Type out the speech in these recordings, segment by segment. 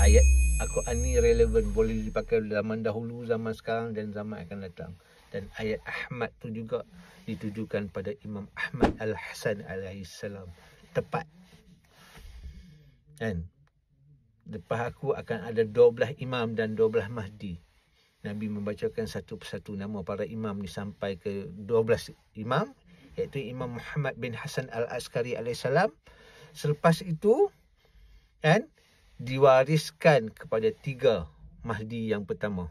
ayat Al-Quran ni relevan, boleh dipakai zaman dahulu, zaman sekarang dan zaman akan datang. Dan ayat Ahmad tu juga ditujukan pada Imam Ahmad Al-Hasan alaihissalam. Tepat. Kan? Lepas aku akan ada 12 imam dan 12 mahdi. Nabi membacakan satu persatu nama para imam ni sampai ke 12 imam, iaitu Imam Muhammad bin Hasan Al-Askari alaihissalam. Selepas itu kan diwariskan kepada 3 mahdi yang pertama.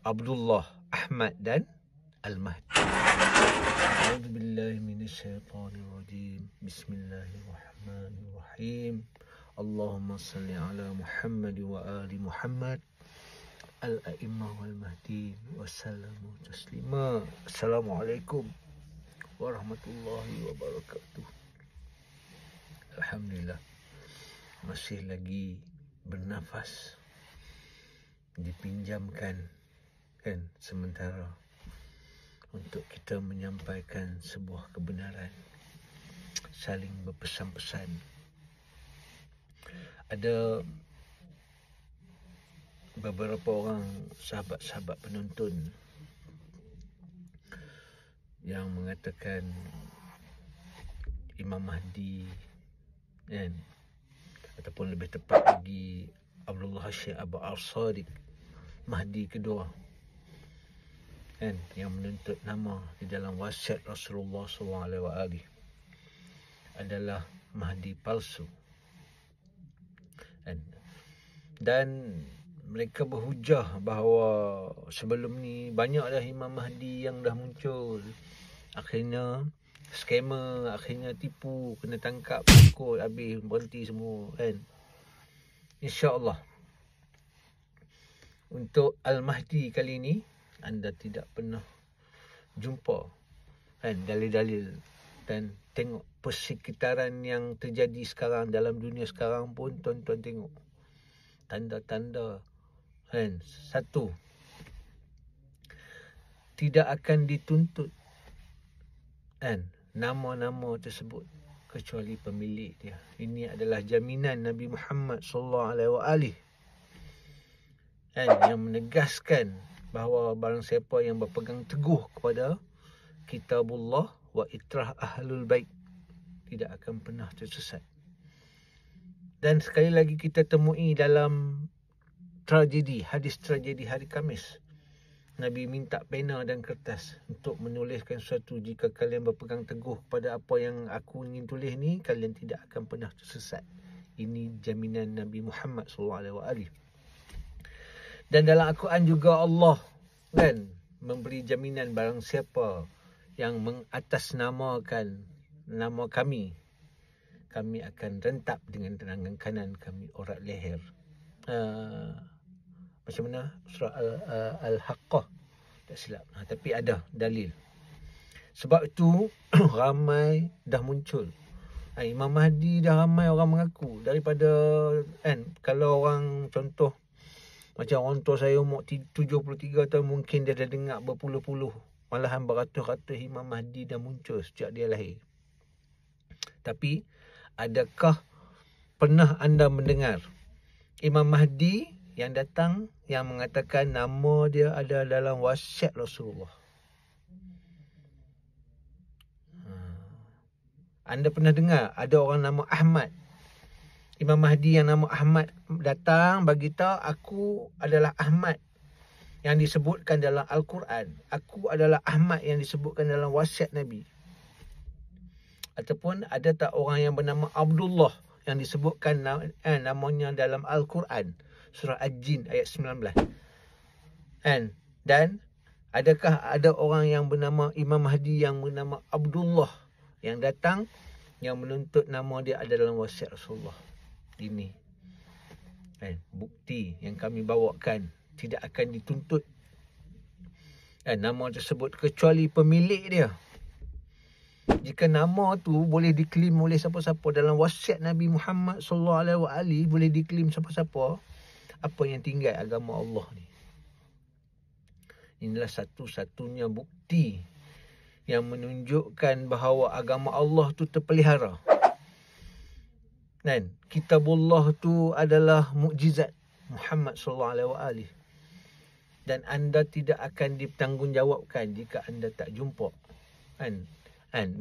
Abdullah, Ahmad dan Al-Mahdi. A'udzubillahi minasyaitonirrajim. Bismillahirrahmanirrahim. Allahumma salli ala Muhammad wa ali Muhammad al-a'immah wal mahdi wassalamu taslima. Assalamualaikum warahmatullahi wabarakatuh. Alhamdulillah, masih lagi bernafas, dipinjamkan kan sementara untuk kita menyampaikan sebuah kebenaran, saling berpesan-pesan. Ada beberapa orang sahabat-sahabat penonton yang mengatakan Imam Mahdi kan, ataupun lebih tepat lagi Abdullah Syekh Abu Al-Sadiq, Mahdi kedua kan, yang menuntut nama di dalam wasiat Rasulullah SAW adalah Mahdi palsu kan. Dan mereka berhujah bahawa sebelum ni banyak dah Imam Mahdi yang dah muncul. Akhirnya skamer, akhirnya tipu, kena tangkap, pukul, habis, berhenti semua kan. InsyaAllah untuk Al-Mahdi kali ni anda tidak pernah jumpa kan dalil-dalil, dan tengok persekitaran yang terjadi sekarang dalam dunia sekarang pun tuan-tuan tengok tanda-tanda kan. Satu, tidak akan dituntut kan nama-nama tersebut kecuali pemilik dia. Ini adalah jaminan Nabi Muhammad SAW kan, yang menegaskan bahawa barang siapa yang berpegang teguh kepada kitabullah wa itrah ahlul bait tidak akan pernah tersesat. Dan sekali lagi kita temui dalam tragedi, hadis tragedi hari Khamis, Nabi minta pena dan kertas untuk menuliskan sesuatu. Jika kalian berpegang teguh pada apa yang aku ingin tulis ni, kalian tidak akan pernah tersesat. Ini jaminan Nabi Muhammad SAW. Dan dalam Al-Quran juga Allah kan memberi jaminan barang siapa yang mengatasnamakan nama kami, kami akan rentap dengan tangan kanan kami orat leher. Macam mana? Surah Al-Haqqah, tak silap. Tapi ada dalil. Sebab itu ramai dah muncul. Imam Mahdi dah ramai orang mengaku. Daripada kan, kalau orang contoh macam orang tua saya umur 73 tahun, mungkin dia dah dengar berpuluh-puluh, malahan beratus-ratus Imam Mahdi dah muncul sejak dia lahir. Tapi adakah pernah anda mendengar Imam Mahdi yang datang yang mengatakan nama dia ada dalam wasiat Rasulullah? Anda pernah dengar ada orang nama Ahmad, Imam Mahdi yang nama Ahmad datang bagi tahu aku adalah Ahmad yang disebutkan dalam Al-Quran, aku adalah Ahmad yang disebutkan dalam wasiat Nabi? Ataupun ada tak orang yang bernama Abdullah yang disebutkan namanya dalam Al-Quran, surah Al-Jin ayat 19 kan? Dan adakah ada orang yang bernama Imam Mahdi yang bernama Abdullah yang datang yang menuntut nama dia ada dalam wasiat Rasulullah? Ini kan bukti yang kami bawakan. Tidak akan dituntut nama tersebut kecuali pemilik dia. Jika nama tu boleh diklaim oleh siapa-siapa dalam wasiat Nabi Muhammad SAW, boleh diklaim siapa-siapa, apa yang tinggal agama Allah ni? Inilah satu-satunya bukti yang menunjukkan bahawa agama Allah tu terpelihara. Kan? Kitabullah tu adalah mukjizat Muhammad sallallahu alaihi wasallam. Dan anda tidak akan dipertanggungjawabkan jika anda tak jumpa. Kan?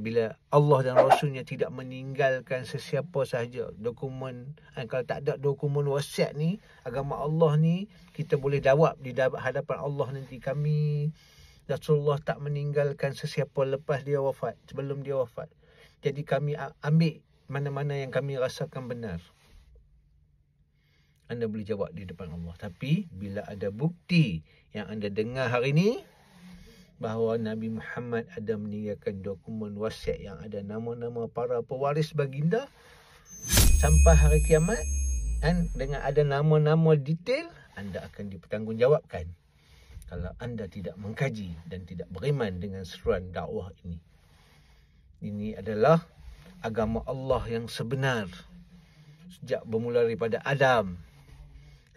Bila Allah dan Rasulnya tidak meninggalkan sesiapa sahaja dokumen, kalau tak ada dokumen wasiat ni, agama Allah ni, kita boleh jawab di hadapan Allah nanti, kami Rasulullah tak meninggalkan sesiapa lepas dia wafat, sebelum dia wafat. Jadi kami ambil mana-mana yang kami rasakan benar. Anda boleh jawab di depan Allah. Tapi bila ada bukti yang anda dengar hari ini, bahawa Nabi Muhammad ada meninggalkan dokumen wasiat yang ada nama-nama para pewaris baginda sampai hari kiamat, dan dengan ada nama-nama detail, anda akan dipertanggungjawabkan kalau anda tidak mengkaji dan tidak beriman dengan seruan dakwah ini. Ini adalah agama Allah yang sebenar. Sejak bermula daripada Adam,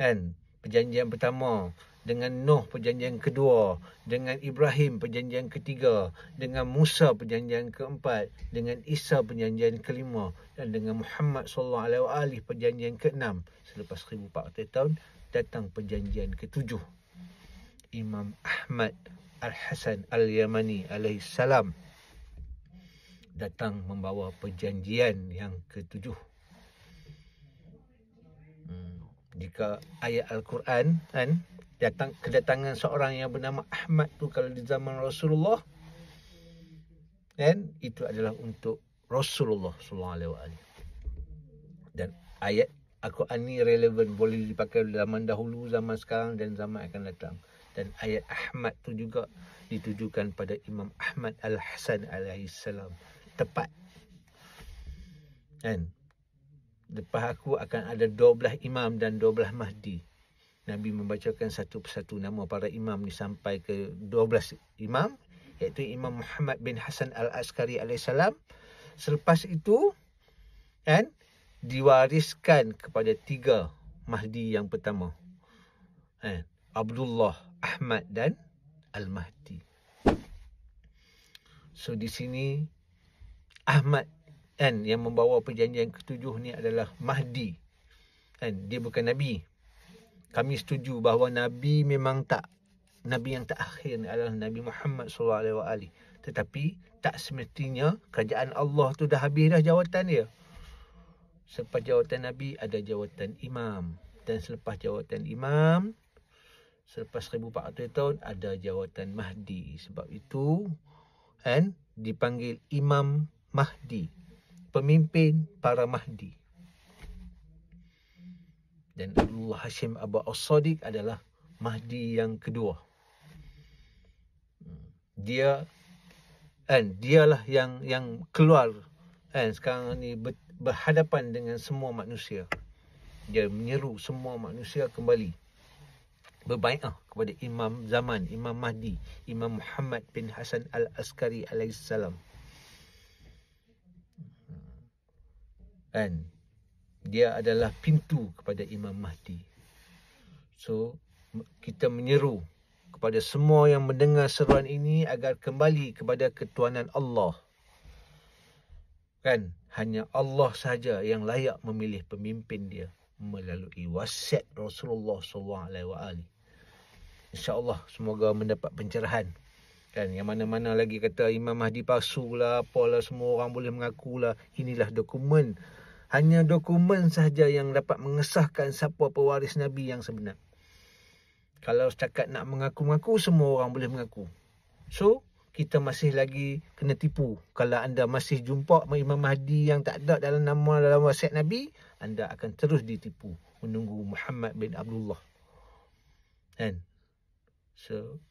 kan, perjanjian pertama, dengan Nuh perjanjian kedua, dengan Ibrahim perjanjian ketiga, dengan Musa perjanjian keempat, dengan Isa perjanjian kelima, dan dengan Muhammad sallallahu alaihi wasallam perjanjian keenam. Selepas 1400 tahun datang perjanjian ketujuh. Imam Ahmad Al-Hasan Al-Yamani alaihi salam datang membawa perjanjian yang ketujuh. Jika ayat Al-Quran, kan, kedatangan seorang yang bernama Ahmad tu kalau di zaman Rasulullah, kan, itu adalah untuk Rasulullah sallallahu alaihi wasallam. Dan ayat Al-Quran ni relevan, boleh dipakai zaman dahulu, zaman sekarang dan zaman akan datang. Dan ayat Ahmad tu juga ditujukan pada Imam Ahmad Al-Hasan alaihi salam. Tepat. Kan? Lepas aku akan ada 12 imam dan 12 mahdi. Nabi membacakan satu persatu nama para imam ni sampai ke 12 imam, iaitu Imam Muhammad bin Hasan Al-Askari alaihissalam. Selepas itu, kan, diwariskan kepada 3 mahdi yang pertama. Abdullah, Ahmad dan Al-Mahdi. So di sini Ahmad, kan, yang membawa perjanjian ketujuh ni adalah Mahdi. Kan, dia bukan Nabi. Kami setuju bahawa Nabi memang tak, Nabi yang terakhir ni adalah Nabi Muhammad SAW. Tetapi tak semestinya kerajaan Allah tu dah habis dah jawatan dia. Selepas jawatan Nabi ada jawatan Imam. Dan selepas jawatan Imam, selepas 1400 tahun ada jawatan Mahdi. Sebab itu, kan, dipanggil Imam Mahdi, pemimpin para Mahdi. Dan Abdullah Hashim Abu As-Sadiq adalah Mahdi yang kedua. Dialah yang keluar, kan, sekarang ni berhadapan dengan semua manusia. Dia menyeru semua manusia kembali berbai'ah kepada Imam zaman, Imam Mahdi, Imam Muhammad bin Hasan Al-Askari alaihissalam. Kan, dia adalah pintu kepada Imam Mahdi. So kita menyeru kepada semua yang mendengar seruan ini agar kembali kepada ketuhanan Allah. Kan, hanya Allah sahaja yang layak memilih pemimpin dia melalui wasiat Rasulullah SAW. InsyaAllah semoga mendapat pencerahan. Kan, yang mana-mana lagi kata Imam Mahdi palsu lah, apalah, semua orang boleh mengaku lah. Inilah dokumen. Hanya dokumen sahaja yang dapat mengesahkan siapa pewaris Nabi yang sebenar. Kalau setakat nak mengaku-ngaku, semua orang boleh mengaku. So, kita masih lagi kena tipu. Kalau anda masih jumpa Imam Mahdi yang tak ada dalam nama dalam wasiat Nabi, anda akan terus ditipu menunggu Muhammad bin Abdullah. Kan? So,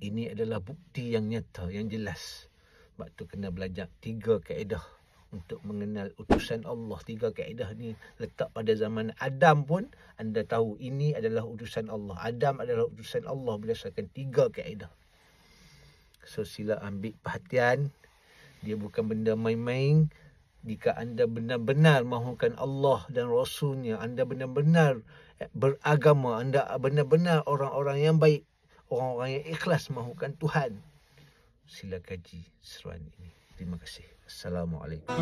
ini adalah bukti yang nyata, yang jelas. Sebab tu kena belajar 3 kaedah untuk mengenal utusan Allah. 3 kaedah ni letak pada zaman Adam pun anda tahu ini adalah utusan Allah. Adam adalah utusan Allah berdasarkan 3 kaedah. So sila ambil perhatian. Dia bukan benda main-main. Jika anda benar-benar mahukan Allah dan Rasulnya, anda benar-benar beragama, anda benar-benar orang-orang yang baik, orang-orang yang ikhlas mahukan Tuhan, sila kaji seruan ini. Terima kasih. Assalamualaikum.